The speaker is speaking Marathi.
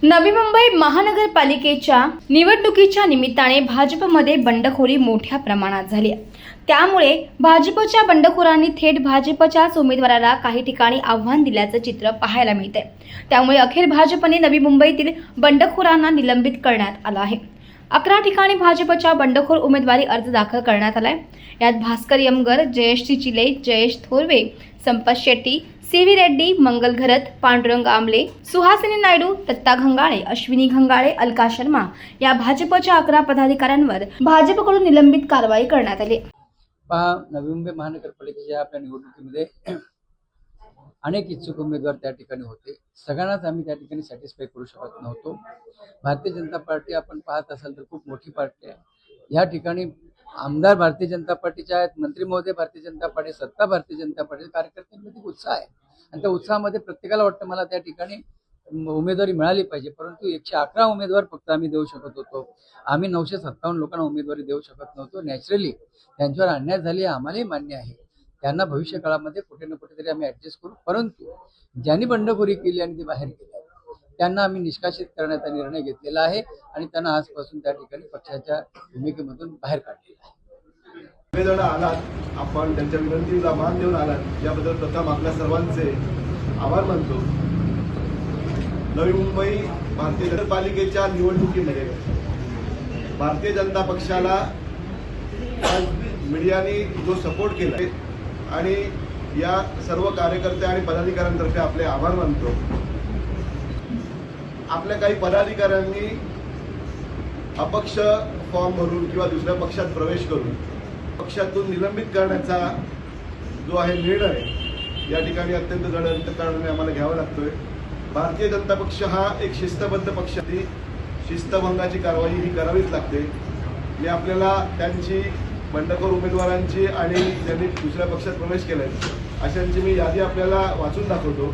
नवी मुंबई महानगरपालिकेच्या निवडणुकीच्या निमित्ताने भाजपमध्ये बंडखोरी मोठ्या प्रमाणात झाली आहे। त्यामुळे भाजपच्या बंडखोरांनी थेट भाजपच्याच उमेदवाराला काही ठिकाणी आव्हान दिल्याचं चित्र पाहायला मिळते। त्यामुळे अखेर भाजपने नवी मुंबईतील बंडखोरांना निलंबित करण्यात आलं आहे। 11 ठिकाणी भाजपच्या बंडखोर उमेदवारी अर्ज दाखल करण्यात आलाय। यात भास्कर यमगर, जयेश चिचिले, जयेश थोरवे, संपत शेट्टी, सीवी रेड्डी, मंगल घरत, पांडुरंग आमले, सुहासिनी नायडू, दत्ता घंगाळे, अश्विनी घंगाळे, अलका शर्मा या भाजपच्या 11 पदाधिकाऱ्यांवर भाजपकडून निलंबित कारवाई करण्यात आली। नवी मुंबई महानगरपालिकेच्या आपल्या निवडणुकीमध्ये अनेक इच्छुक उमेदवार त्या ठिकाणी होते। सगळ्यांनाच आम्ही त्या ठिकाणी सॅटिस्फाय करू शकत नव्हतो। भारतीय जनता पार्टी आपण पाहत असाल तर खूप मोठी पार्टी आहे। या ठिकाणी आमदार भारतीय जनता पार्टीचे आहेत, मंत्री महोदय भारतीय जनता पार्टी, सत्ता भारतीय जनता पार्टी, कार्यकर्त्यांमध्ये उत्साह आहे आणि त्या उत्साहामध्ये प्रत्येकाला वाटतं मला त्या ठिकाणी उमेदवारी मिळाली पाहिजे। परंतु 111 उमेदवार फक्त आम्ही देऊ शकत होतो। आम्ही 957 लोकांना उमेदवारी देऊ शकत नव्हतो। नॅचरली त्यांच्यावर अन्याय झाले आम्हालाही मान्य आहे। त्यांना भविष्य काळामध्ये कुठे ना कुठेतरी आम्ही ऍडजस्ट करू। परंतु ज्यांनी बंडखोरी केली आणि ती बाहेर गेली त्यांना आम्ही निष्कासित करण्याचा निर्णय घेतलेला आहे आणि त्यांना आजपासून त्या ठिकाणी पक्षाच्या भूमिकेमधून बाहेर काढलेला आहे। सगळेजण आलात, आपण त्यांच्या विनंतीला मान देऊन आलात, याबद्दल प्रथम आपल्या सर्वांचे आभार मानतो। नवी मुंबई भारतीय नगरपालिकेच्या निवडणुकीमध्ये भारतीय जनता पक्षाला मीडियाने जो सपोर्ट केला आणि या सर्व कार्यकर्ते आणि पदाधिकाऱ्यांतर्फे आपले आभार मानतो। आपल्या काही पदाधिकाऱ्यांनी अपक्ष फॉर्म भरून किंवा दुसऱ्या पक्षात प्रवेश करून पक्षातून निलंबित करण्याचा जो आहे निर्णय या ठिकाणी अत्यंत जड अंतकरणाने आम्हाला घ्यावा लागतोय। भारतीय जनता पक्ष हा एक शिस्तबद्ध पक्ष आहे। शिस्तभंगाची कारवाई ही करावीच लागते। मी आपल्याला त्यांची बंडखोर उमेदवारांची आणि ज्यांनी दुसऱ्या पक्षात प्रवेश केलाय अशांची मी यादी आपल्याला वाचून दाखवतो।